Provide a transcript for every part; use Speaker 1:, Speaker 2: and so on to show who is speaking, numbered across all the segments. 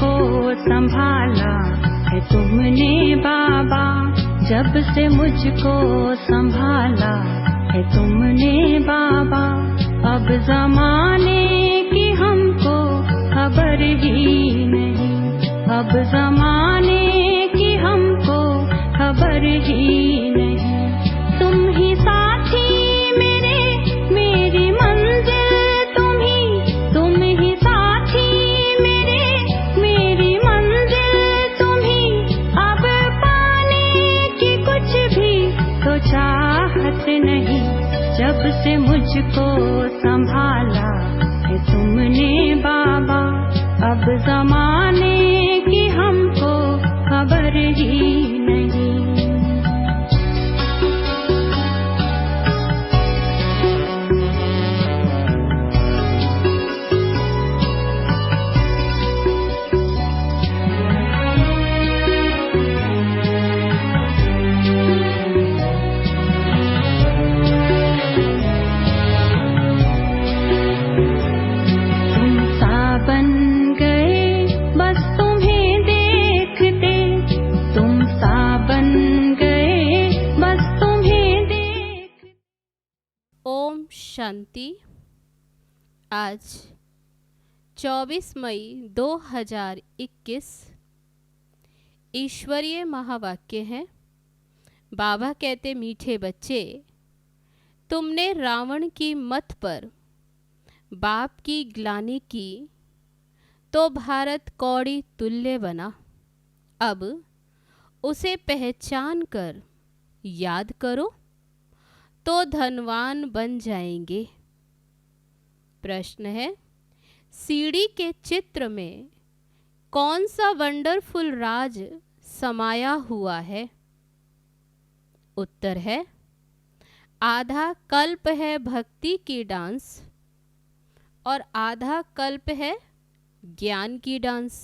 Speaker 1: मुझको संभाला है तुमने बाबा, जब से मुझको संभाला है तुमने बाबा। अब जमाने की हमको खबर ही नहीं, अब जमाने की हमको खबर ही नहीं। तुम ही साथी मेरे, मेरी मंजिल तुम ही साथी मेरे, मेरी मंजिल तुम ही। अब पाने की कुछ भी तो चाहत नहीं, जब से मुझको संभाला है तुमने बाबा। अब जमाने की हमको खबर ही नहीं।
Speaker 2: शांति। आज 24 मई 2021 ईश्वरीय महावाक्य है। बाबा कहते, मीठे बच्चे, तुमने रावण की मत पर बाप की ग्लानि की तो भारत कौड़ी तुल्य बना। अब उसे पहचान कर याद करो तो धनवान बन जाएंगे। प्रश्न है, सीढ़ी के चित्र में कौन सा वंडरफुल राज समाया हुआ है? उत्तर है, आधा कल्प है भक्ति की डांस और आधा कल्प है ज्ञान की डांस।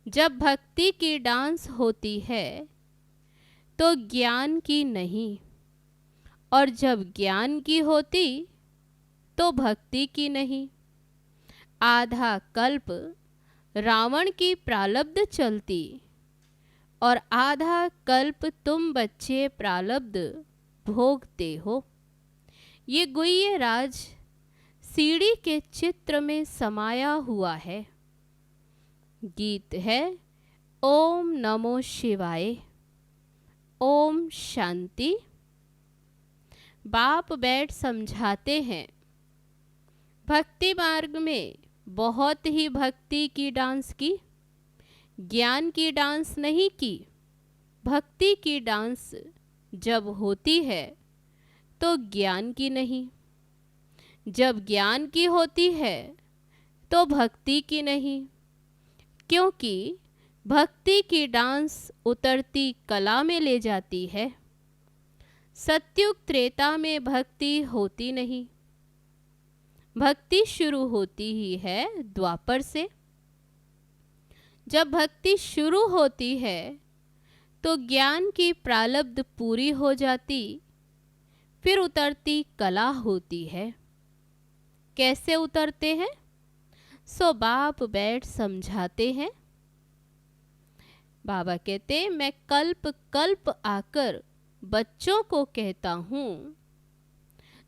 Speaker 2: जब भक्ति की डांस होती है तो ज्ञान की नहीं, और जब ज्ञान की होती तो भक्ति की नहीं। आधा कल्प रावण की प्रालब्ध चलती और आधा कल्प तुम बच्चे प्रालब्ध भोगते हो। ये गुह्य राज सीढ़ी के चित्र में समाया हुआ है। गीत है, ओम नमो शिवाय। ओम शांति। बाप बैठ समझाते हैं, भक्ति मार्ग में बहुत ही भक्ति की डांस की, ज्ञान की डांस नहीं की। भक्ति की डांस जब होती है तो ज्ञान की नहीं, जब ज्ञान की होती है तो भक्ति की नहीं। क्योंकि भक्ति की डांस उतरती कला में ले जाती है। सत्युग त्रेता में भक्ति होती नहीं, भक्ति शुरू होती ही है द्वापर से। जब भक्ति शुरू होती है तो ज्ञान की प्रालब्ध पूरी हो जाती, फिर उतरती कला होती है। कैसे उतरते हैं? सो बाप बैठ समझाते हैं। बाबा कहते, मैं कल्प कल्प आकर बच्चों को कहता हूँ,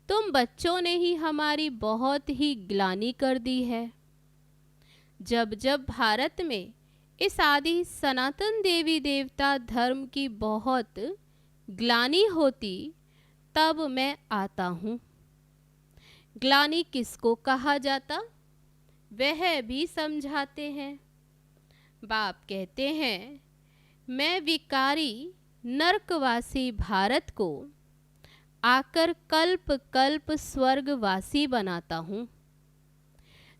Speaker 2: तुम बच्चों ने ही हमारी बहुत ही ग्लानि कर दी है। जब जब भारत में इस आदि सनातन देवी देवता धर्म की बहुत ग्लानि होती, तब मैं आता हूँ। ग्लानि किसको कहा जाता, वह भी समझाते हैं। बाप कहते हैं, मैं विकारी नरकवासी भारत को आकर कल्प कल्प स्वर्गवासी बनाता हूँ।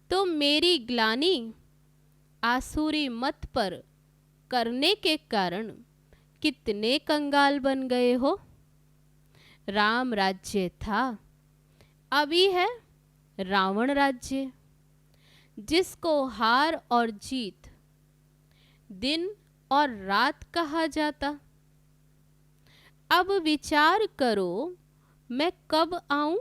Speaker 2: तो मेरी ग्लानि आसुरी मत पर करने के कारण कितने कंगाल बन गए हो। राम राज्य था, अभी है रावण राज्य, जिसको हार और जीत दिन और रात कहा जाता। अब विचार करो, मैं कब आऊं?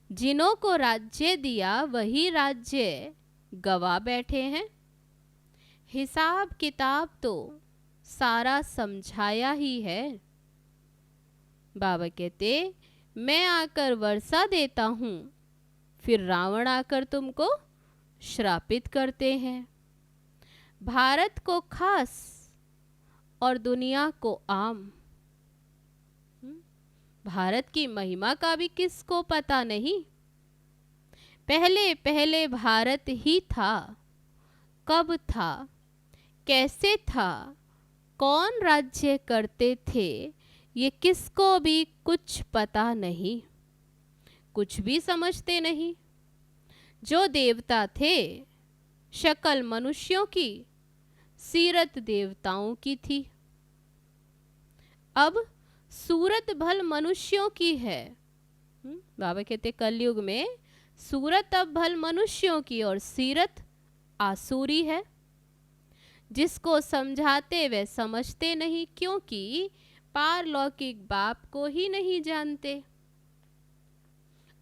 Speaker 2: जिन्हों को राज्य दिया वही राज्य गवा बैठे हैं। हिसाब किताब तो सारा समझाया ही है। बाबा कहते मैं आकर वर्षा देता हूँ, फिर रावण आकर तुमको श्रापित करते हैं। भारत को खास और दुनिया को आम। भारत की महिमा का भी किसको पता नहीं। पहले पहले भारत ही था, कब था, कैसे था, कौन राज्य करते थे, ये किसको भी कुछ पता नहीं, कुछ भी समझते नहीं। जो देवता थे शक्ल मनुष्यों की, सीरत देवताओं की थी। अब सूरत भल मनुष्यों की है। बाबा कहते कलयुग में सूरत अब भल मनुष्यों की और सीरत आसुरी है। जिसको समझाते वे समझते नहीं, क्योंकि पारलौकिक बाप को ही नहीं जानते,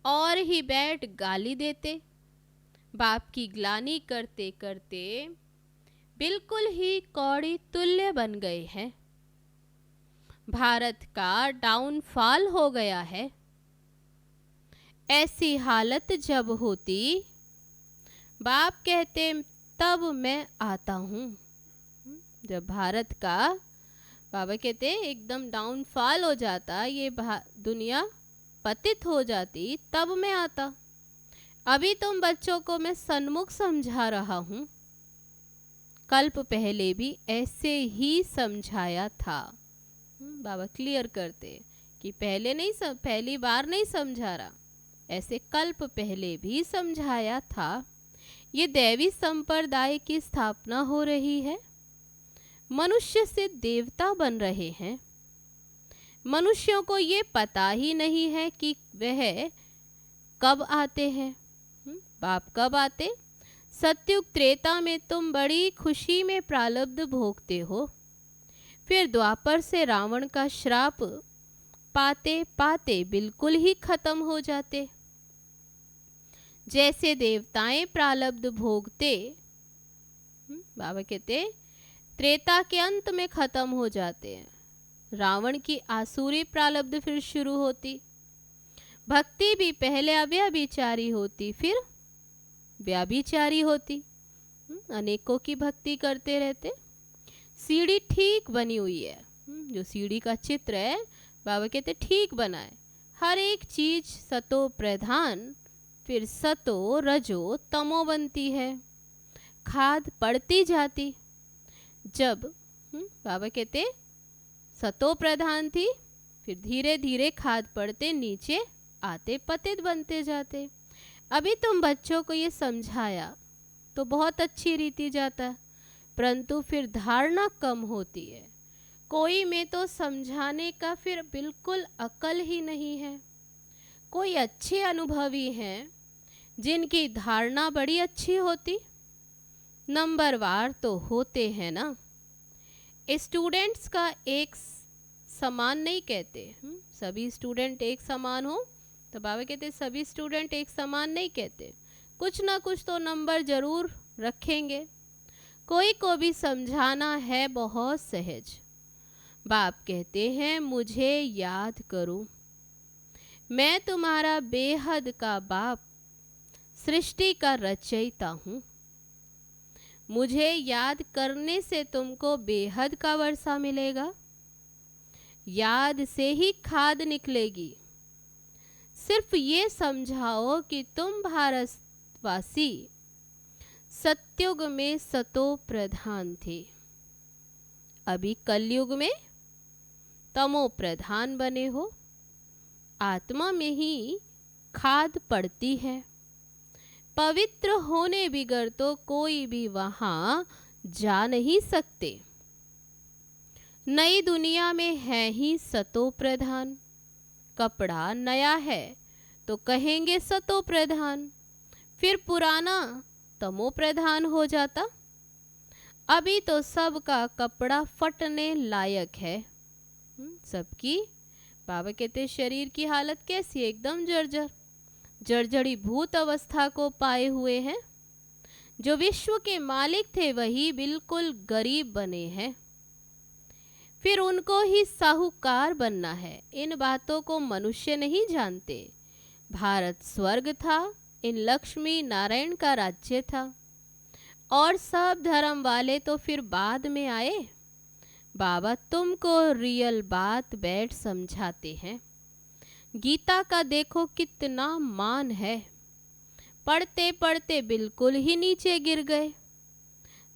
Speaker 2: और ही बैठ गाली देते। बाप की ग्लानि करते करते बिल्कुल ही कौड़ी तुल्य बन गए हैं। भारत का डाउनफॉल हो गया है। ऐसी हालत जब होती, बाप कहते तब मैं आता हूँ। जब भारत का, बाबा कहते एकदम डाउनफॉल हो जाता, ये दुनिया पतित हो जाती, तब मैं आता। अभी तुम बच्चों को मैं सन्मुख समझा रहा हूँ, कल्प पहले भी ऐसे ही समझाया था। बाबा क्लियर करते कि पहली बार नहीं समझा रहा, ऐसे कल्प पहले भी समझाया था। ये दैवी संप्रदाय की स्थापना हो रही है। मनुष्य से देवता बन रहे हैं। मनुष्यों को ये पता ही नहीं है कि वह कब आते हैं। बाप कब आते? सत्युग त्रेता में तुम बड़ी खुशी में प्रारब्ध भोगते हो, फिर द्वापर से रावण का श्राप पाते पाते बिल्कुल ही खत्म हो जाते। जैसे देवताएं प्रारब्ध भोगते, बाबा कहते त्रेता के अंत में खत्म हो जाते हैं। रावण की आसुरी प्रारब्ध फिर शुरू होती। भक्ति भी पहले अव्यभिचारी होती, फिर व्याभिचारी होती। अनेकों की भक्ति करते रहते। सीढ़ी ठीक बनी हुई है। जो सीढ़ी का चित्र है, बाबा कहते ठीक बना है। हर एक चीज सतो प्रधान, फिर सतो रजो तमो बनती है। खाद पड़ती जाती। जब बाबा कहते सतो प्रधान थी, फिर धीरे धीरे खाद पड़ते नीचे आते पतित बनते जाते। अभी तुम बच्चों को ये समझाया तो बहुत अच्छी रीति जाता, परंतु फिर धारणा कम होती है। कोई में तो समझाने का फिर बिल्कुल अकल ही नहीं है। कोई अच्छे अनुभवी हैं जिनकी धारणा बड़ी अच्छी होती, नंबरवार तो होते हैं ना। स्टूडेंट्स का एक समान नहीं कहते। सभी स्टूडेंट एक समान हो तो बाबा कहते सभी स्टूडेंट एक समान नहीं कहते। कुछ ना कुछ तो नंबर जरूर रखेंगे। कोई को भी समझाना है बहुत सहज। बाप कहते हैं मुझे याद करो, मैं तुम्हारा बेहद का बाप, सृष्टि का रचयिता हूँ। मुझे याद करने से तुमको बेहद का वर्षा मिलेगा। याद से ही खाद निकलेगी। सिर्फ ये समझाओ कि तुम भारतवासी सत्युग में सतो प्रधान थे, अभी कलयुग में तमो प्रधान बने हो। आत्मा में ही खाद पड़ती है। पवित्र होने बिगर तो कोई भी वहां जा नहीं सकते। नई दुनिया में है ही सतो प्रधान। कपड़ा नया है तो कहेंगे सतो प्रधान, फिर पुराना तमो प्रधान हो जाता। अभी तो सबका कपड़ा फटने लायक है। सबकी, बाबा कहते शरीर की हालत कैसी है? एकदम जर्जर, जर्जरी भूत अवस्था को पाए हुए हैं। जो विश्व के मालिक थे वही बिल्कुल गरीब बने हैं, फिर उनको ही साहूकार बनना है। इन बातों को मनुष्य नहीं जानते। भारत स्वर्ग था, इन लक्ष्मी नारायण का राज्य था, और सब धर्म वाले तो फिर बाद में आए। बाबा तुमको रियल बात बैठ समझाते हैं। गीता का देखो कितना मान है, पढ़ते पढ़ते बिल्कुल ही नीचे गिर गए।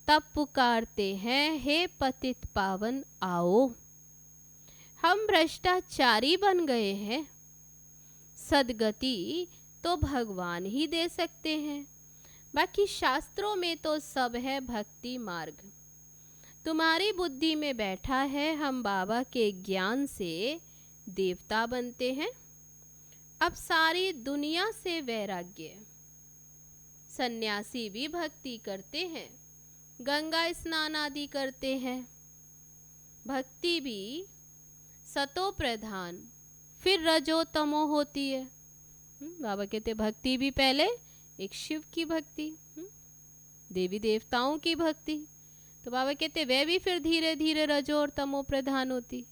Speaker 2: तब पुकारते हैं, हे पतित पावन आओ। हम भ्रष्टाचारी बन गए हैं। सदगति तो भगवान ही दे सकते हैं, बाकी शास्त्रों में तो सब है भक्ति मार्ग। तुम्हारी बुद्धि में बैठा है, हम बाबा के ज्ञान से देवता बनते हैं। अब सारी दुनिया से वैराग्य। सन्यासी भी भक्ति करते हैं, गंगा स्नान आदि करते हैं। भक्ति भी सतो प्रधान, फिर रजो तमो होती है। बाबा कहते भक्ति भी पहले एक शिव की भक्ति, देवी देवताओं की भक्ति, तो बाबा कहते वह भी फिर धीरे धीरे रजो और तमो प्रधान होती।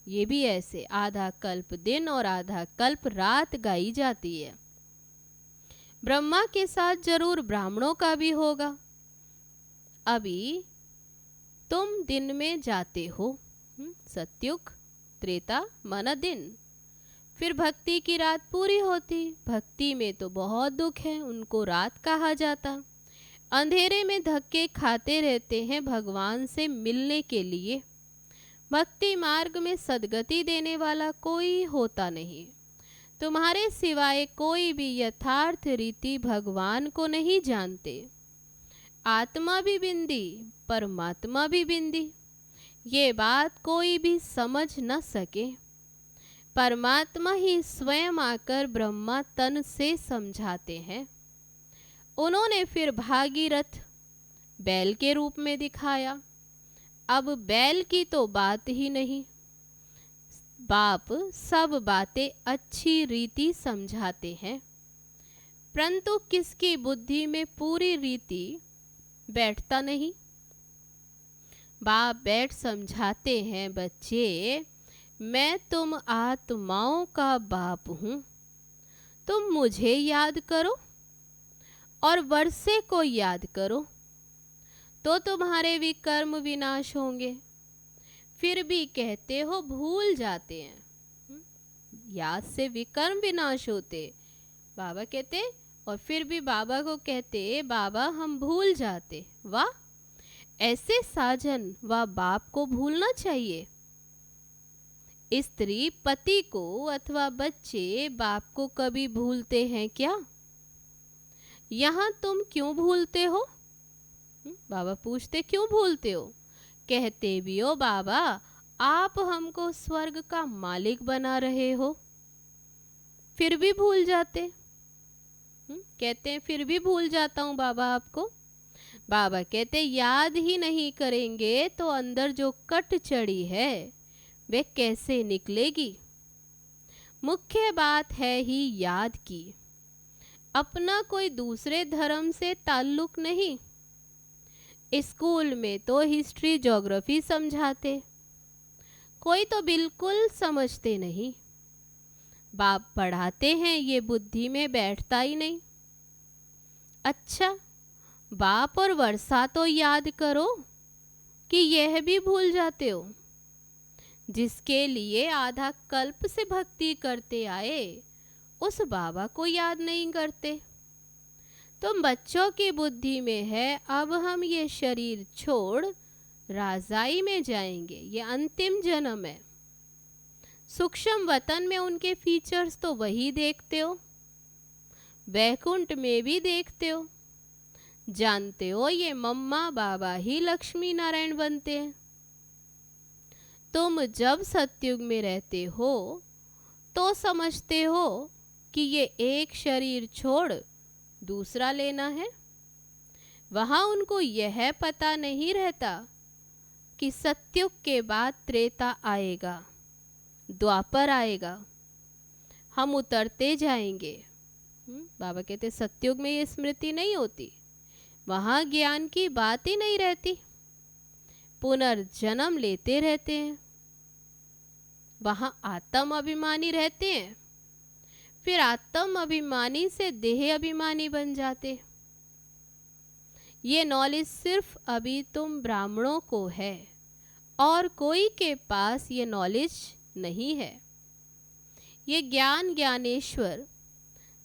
Speaker 2: ये भी ऐसे आधा कल्प दिन और आधा कल्प रात गाई जाती है। ब्रह्मा के साथ जरूर ब्राह्मणों का भी होगा। अभी तुम दिन में जाते हो, सत्युग त्रेता मन दिन, फिर भक्ति की रात पूरी होती। भक्ति में तो बहुत दुख है, उनको रात कहा जाता। अंधेरे में धक्के खाते रहते हैं भगवान से मिलने के लिए। भक्ति मार्ग में सदगति देने वाला कोई होता नहीं। तुम्हारे सिवाय कोई भी यथार्थ रीति भगवान को नहीं जानते। आत्मा भी बिंदी, परमात्मा भी बिंदी, ये बात कोई भी समझ न सके। परमात्मा ही स्वयं आकर ब्रह्मा तन से समझाते हैं। उन्होंने फिर भागीरथ बैल के रूप में दिखाया। अब बैल की तो बात ही नहीं। बाप सब बातें अच्छी रीति समझाते हैं, परंतु किसकी बुद्धि में पूरी रीति बैठता नहीं। बाप बैठ समझाते हैं, बच्चे मैं तुम आत्माओं का बाप हूँ। तुम मुझे याद करो और वर्षे को याद करो, तो तुम्हारे विकर्म विनाश होंगे। फिर भी कहते हो भूल जाते हैं। याद से विकर्म विनाश होते, बाबा कहते, और फिर भी बाबा को कहते बाबा हम भूल जाते। वाह, ऐसे साजन व बाप को भूलना चाहिए। स्त्री पति को अथवा बच्चे बाप को कभी भूलते हैं क्या? यहाँ तुम क्यों भूलते हो? बाबा पूछते क्यों भूलते हो? कहते भी हो बाबा आप हमको स्वर्ग का मालिक बना रहे हो, फिर भी भूल जाते। कहते हैं फिर भी भूल जाता हूँ बाबा आपको। बाबा कहते याद ही नहीं करेंगे तो अंदर जो कट चढ़ी है वे कैसे निकलेगी। मुख्य बात है ही याद की, अपना कोई दूसरे धर्म से ताल्लुक नहीं। स्कूल में तो हिस्ट्री ज्योग्राफी समझाते, कोई तो बिल्कुल समझते नहीं। बाप पढ़ाते हैं ये बुद्धि में बैठता ही नहीं। अच्छा, बाप और वर्षा तो याद करो कि यह भी भूल जाते हो। जिसके लिए आधा कल्प से भक्ति करते आए उस बाबा को याद नहीं करते। तुम बच्चों की बुद्धि में है अब हम ये शरीर छोड़ राजाई में जाएंगे, ये अंतिम जन्म है। सूक्ष्म वतन में उनके फीचर्स तो वही देखते हो, वैकुंठ में भी देखते हो। जानते हो ये मम्मा बाबा ही लक्ष्मी नारायण बनते हैं। तुम जब सतयुग में रहते हो तो समझते हो कि ये एक शरीर छोड़ दूसरा लेना है। वहाँ उनको यह पता नहीं रहता कि सतयुग के बाद त्रेता आएगा, द्वापर आएगा, हम उतरते जाएंगे। बाबा कहते सतयुग में ये स्मृति नहीं होती। वहाँ ज्ञान की बात ही नहीं रहती, पुनर्जन्म लेते रहते हैं। वहाँ आत्म अभिमानी रहते हैं, फिर आत्म अभिमानी से देह अभिमानी बन जाते। ये नॉलेज सिर्फ अभी तुम ब्राह्मणों को है और कोई के पास ये नॉलेज नहीं है। ये ज्ञान ज्ञानेश्वर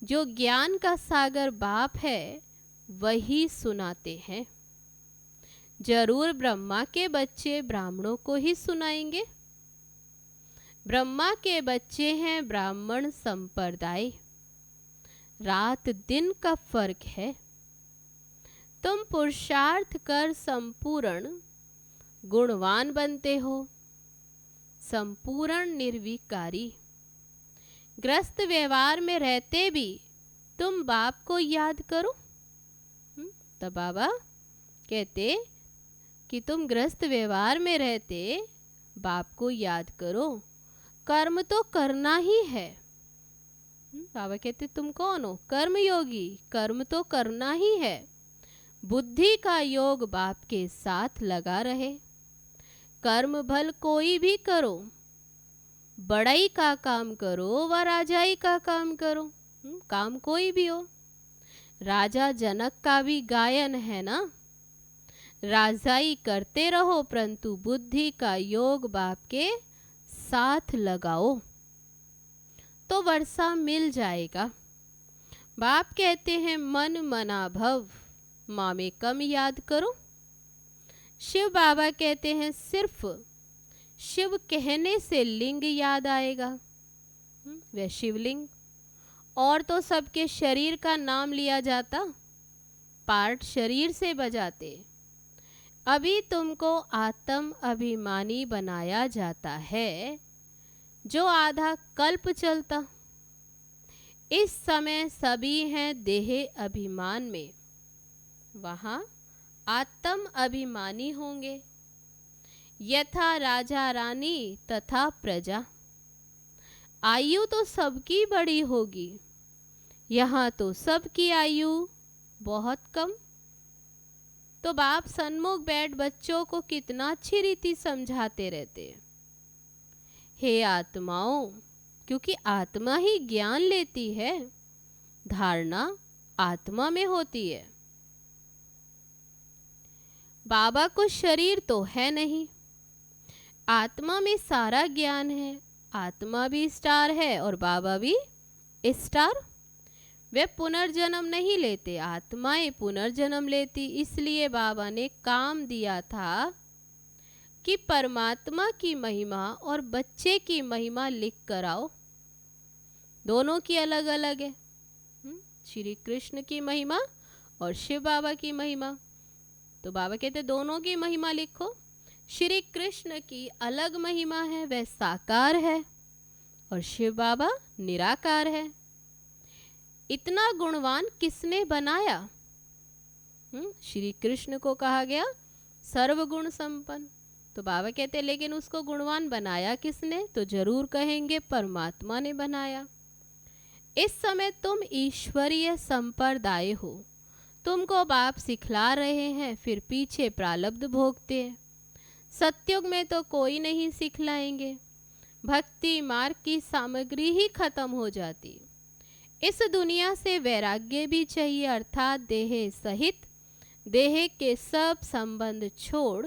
Speaker 2: जो ज्ञान का सागर बाप है वही सुनाते हैं। जरूर ब्रह्मा के बच्चे ब्राह्मणों को ही सुनाएंगे। ब्रह्मा के बच्चे हैं ब्राह्मण संप्रदाय। रात दिन का फर्क है। तुम पुरुषार्थ कर संपूर्ण गुणवान बनते हो, संपूर्ण निर्विकारी। ग्रस्त व्यवहार में रहते भी तुम बाप को याद करो। तो बाबा कहते कि तुम ग्रस्त व्यवहार में रहते बाप को याद करो, कर्म तो करना ही है। बाबा कहते तुम कौन हो? कर्मयोगी, कर्म तो करना ही है। बुद्धि का योग बाप के साथ लगा रहे। कर्म भल कोई भी करो, बड़ाई का काम करो व राजाई का काम करो, काम कोई भी हो। राजा जनक का भी गायन है ना, राजाई करते रहो परंतु बुद्धि का योग बाप के साथ लगाओ तो वर्षा मिल जाएगा। बाप कहते हैं मन मना भव, माँ में कम याद करो। शिव बाबा कहते हैं सिर्फ शिव कहने से लिंग याद आएगा, वह शिवलिंग। और तो सबके शरीर का नाम लिया जाता, पार्ट शरीर से बजाते। अभी तुमको आत्म अभिमानी बनाया जाता है, जो आधा कल्प चलता। इस समय सभी हैं देह अभिमान में, वहाँ आत्म अभिमानी होंगे। यथा राजा रानी तथा प्रजा। आयु तो सबकी बड़ी होगी, यहाँ तो सबकी आयु बहुत कम। तो बाप सन्मुख बैठ बच्चों को कितना अच्छी रीति समझाते रहते। हे आत्माओं, क्योंकि आत्मा ही ज्ञान लेती है, धारणा आत्मा में होती है। बाबा को शरीर तो है नहीं, आत्मा में सारा ज्ञान है। आत्मा भी स्टार है और बाबा भी स्टार। वे पुनर्जन्म नहीं लेते, आत्माएं पुनर्जन्म लेती। इसलिए बाबा ने काम दिया था कि परमात्मा की महिमा और बच्चे की महिमा लिख कर आओ। दोनों की अलग अलग है, श्री कृष्ण की महिमा और शिव बाबा की महिमा। तो बाबा कहते दोनों की महिमा लिखो। श्री कृष्ण की अलग महिमा है, वह साकार है, और शिव बाबा निराकार है। इतना गुणवान किसने बनाया? श्री कृष्ण को कहा गया सर्वगुण संपन्न। तो बाबा कहते लेकिन उसको गुणवान बनाया किसने? तो जरूर कहेंगे परमात्मा ने बनाया। इस समय तुम ईश्वरीय संप्रदाय हो, तुमको बाप सिखला रहे हैं, फिर पीछे प्रारब्ध भोगते हैं। सतयुग में तो कोई नहीं सिखलाएंगे, भक्ति मार्ग की सामग्री ही खत्म हो जाती। इस दुनिया से वैराग्य भी चाहिए, अर्थात देह सहित देह के सब संबंध छोड़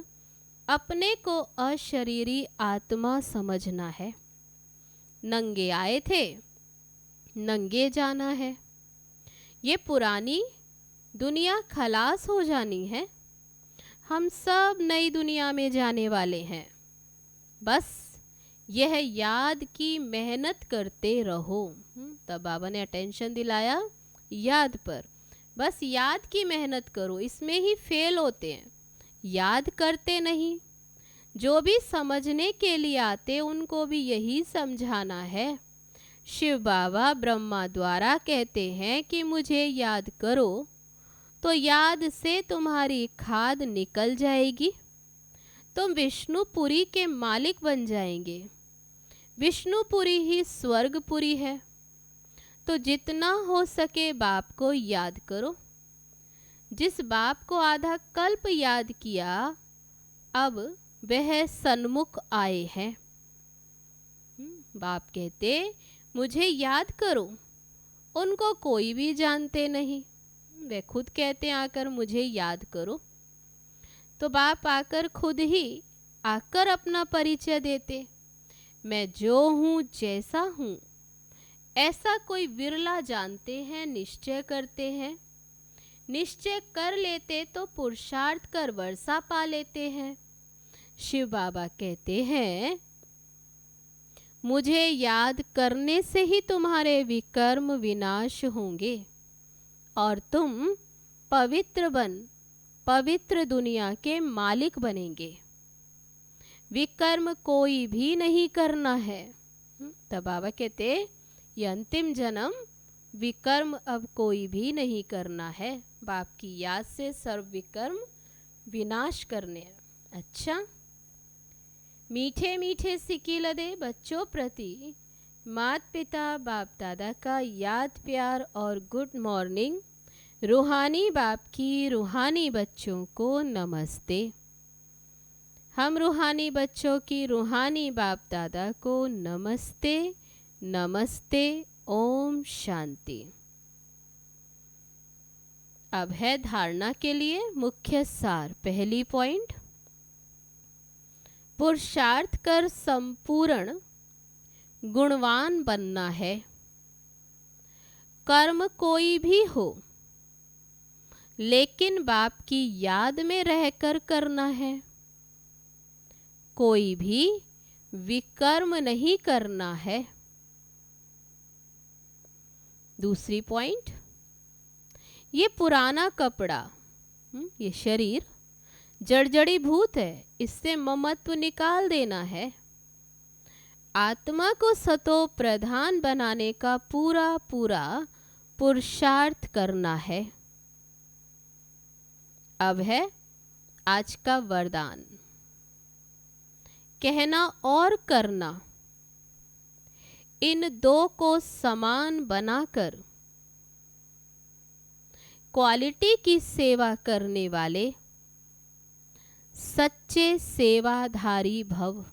Speaker 2: अपने को अशरीरी आत्मा समझना है। नंगे आए थे, नंगे जाना है। ये पुरानी दुनिया खलास हो जानी है, हम सब नई दुनिया में जाने वाले हैं। बस यह याद की मेहनत करते रहो। तब बाबा ने अटेंशन दिलाया याद पर। बस याद की मेहनत करो, इसमें ही फेल होते हैं, याद करते नहीं। जो भी समझने के लिए आते उनको भी यही समझाना है। शिव बाबा ब्रह्मा द्वारा कहते हैं कि मुझे याद करो, तो याद से तुम्हारी खाद निकल जाएगी, तुम विष्णुपुरी के मालिक बन जाएंगे। विष्णुपुरी ही स्वर्गपुरी है। तो जितना हो सके बाप को याद करो। जिस बाप को आधा कल्प याद किया, अब वह सन्मुख आए हैं। बाप कहते मुझे याद करो, उनको कोई भी जानते नहीं, वे खुद कहते आकर मुझे याद करो। तो बाप आकर खुद ही आकर अपना परिचय देते, मैं जो हूँ जैसा हूँ। ऐसा कोई विरला जानते हैं, निश्चय करते हैं। निश्चय कर लेते तो पुरुषार्थ कर वर्षा पा लेते हैं। शिव बाबा कहते हैं मुझे याद करने से ही तुम्हारे विकर्म विनाश होंगे और तुम पवित्र बन पवित्र दुनिया के मालिक बनेंगे। विकर्म कोई भी नहीं करना है। तब बाबा कहते ये अंतिम जन्म विकर्म अब कोई भी नहीं करना है, बाप की याद से सर्व विकर्म विनाश करने। अच्छा, मीठे मीठे सिक्के लदे बच्चों प्रति माता पिता बाप दादा का याद प्यार और गुड मॉर्निंग। रूहानी बाप की रूहानी बच्चों को नमस्ते। हम रूहानी बच्चों की रूहानी बाप दादा को नमस्ते नमस्ते। ओम शांति। अब है धारणा के लिए मुख्य सार। पहली पॉइंट, पुरुषार्थ कर संपूर्ण गुणवान बनना है। कर्म कोई भी हो लेकिन बाप की याद में रहकर करना है। कोई भी विकर्म नहीं करना है। दूसरी पॉइंट, ये पुराना कपड़ा, ये शरीर जड़जड़ी भूत है, इससे ममत्व निकाल देना है। आत्मा को सतो प्रधान बनाने का पूरा पूरा पुरुषार्थ करना है। अब है आज का वरदान, कहना और करना, इन दो को समान बनाकर क्वालिटी की सेवा करने वाले सच्चे सेवाधारी भव।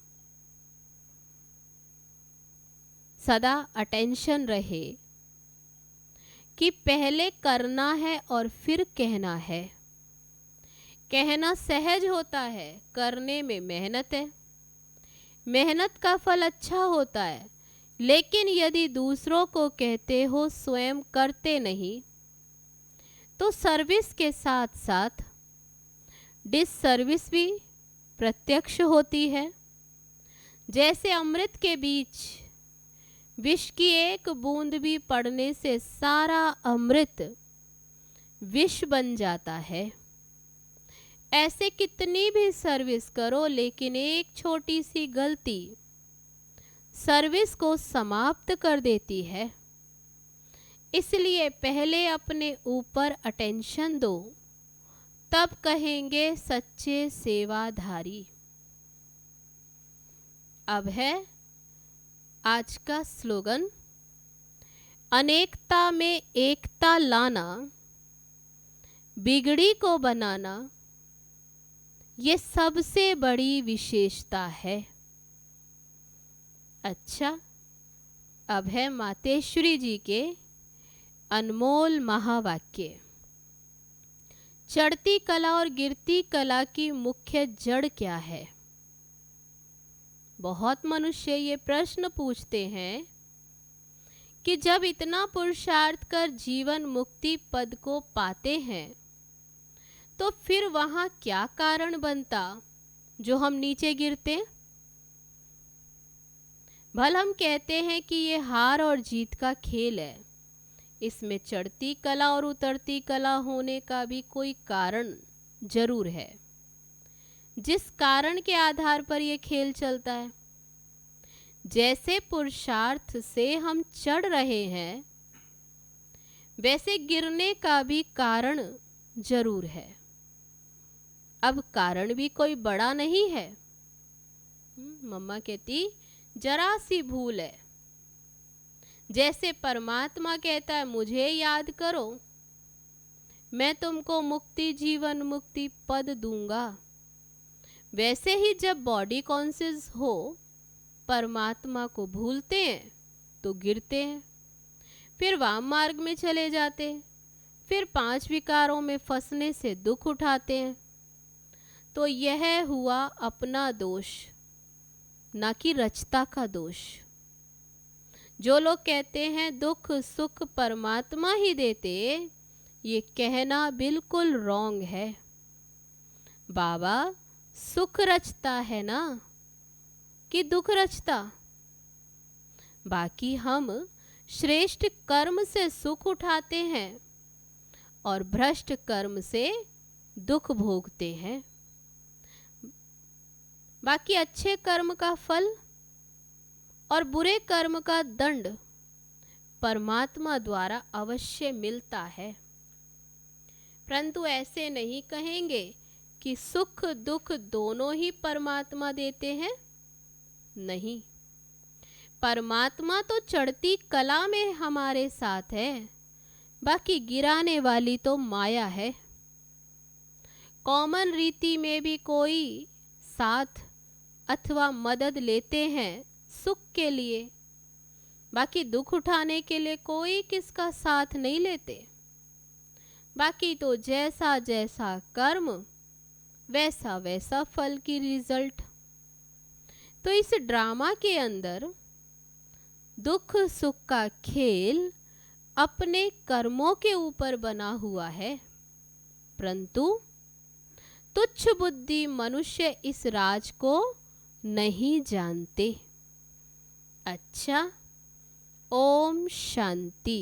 Speaker 2: सदा अटेंशन रहे कि पहले करना है और फिर कहना है। कहना सहज होता है, करने में मेहनत है। मेहनत का फल अच्छा होता है, लेकिन यदि दूसरों को कहते हो स्वयं करते नहीं तो सर्विस के साथ साथ डिससर्विस भी प्रत्यक्ष होती है। जैसे अमृत के बीच विष की एक बूंद भी पड़ने से सारा अमृत विष बन जाता है। ऐसे कितनी भी सर्विस करो, लेकिन एक छोटी सी गलती सर्विस को समाप्त कर देती है। इसलिए पहले अपने ऊपर अटेंशन दो, तब कहेंगे सच्चे सेवाधारी। अब है आज का स्लोगन, अनेकता में एकता लाना, बिगड़ी को बनाना, ये सबसे बड़ी विशेषता है। अच्छा, अब है मातेश्वरी जी के अनमोल महावाक्य। चढ़ती कला और गिरती कला की मुख्य जड़ क्या है? बहुत मनुष्य ये प्रश्न पूछते हैं कि जब इतना पुरुषार्थ कर जीवन मुक्ति पद को पाते हैं तो फिर वहां क्या कारण बनता जो हम नीचे गिरते? भल हम कहते हैं कि ये हार और जीत का खेल है, इसमें चढ़ती कला और उतरती कला होने का भी कोई कारण जरूर है, जिस कारण के आधार पर यह खेल चलता है। जैसे पुरुषार्थ से हम चढ़ रहे हैं, वैसे गिरने का भी कारण जरूर है। अब कारण भी कोई बड़ा नहीं है। मम्मा कहती जरा सी भूल है। जैसे परमात्मा कहता है मुझे याद करो, मैं तुमको मुक्ति जीवन मुक्ति पद दूंगा। वैसे ही जब बॉडी कॉन्शियस हो परमात्मा को भूलते हैं तो गिरते हैं, फिर वाम मार्ग में चले जाते हैं, फिर 5 विकारों में फंसने से दुख उठाते हैं। तो यह हुआ अपना दोष, ना कि रचता का दोष। जो लोग कहते हैं दुख सुख परमात्मा ही देते, ये कहना बिल्कुल रॉन्ग है। बाबा सुख रचता है ना कि दुख रचता? बाकी हम श्रेष्ठ कर्म से सुख उठाते हैं और भ्रष्ट कर्म से दुख भोगते हैं। बाकी अच्छे कर्म का फल और बुरे कर्म का दंड परमात्मा द्वारा अवश्य मिलता है। परंतु ऐसे नहीं कहेंगे कि सुख दुख दोनों ही परमात्मा देते हैं। नहीं, परमात्मा तो चढ़ती कला में हमारे साथ है, बाकी गिराने वाली तो माया है। कॉमन रीति में भी कोई साथ अथवा मदद लेते हैं सुख के लिए, बाकी दुख उठाने के लिए कोई किसका साथ नहीं लेते। बाकी तो जैसा जैसा कर्म वैसा वैसा फल की रिजल्ट। तो इस ड्रामा के अंदर दुख सुख का खेल अपने कर्मों के ऊपर बना हुआ है, परंतु तुच्छ बुद्धि मनुष्य इस राज को नहीं जानते। अच्छा, ओम शांति।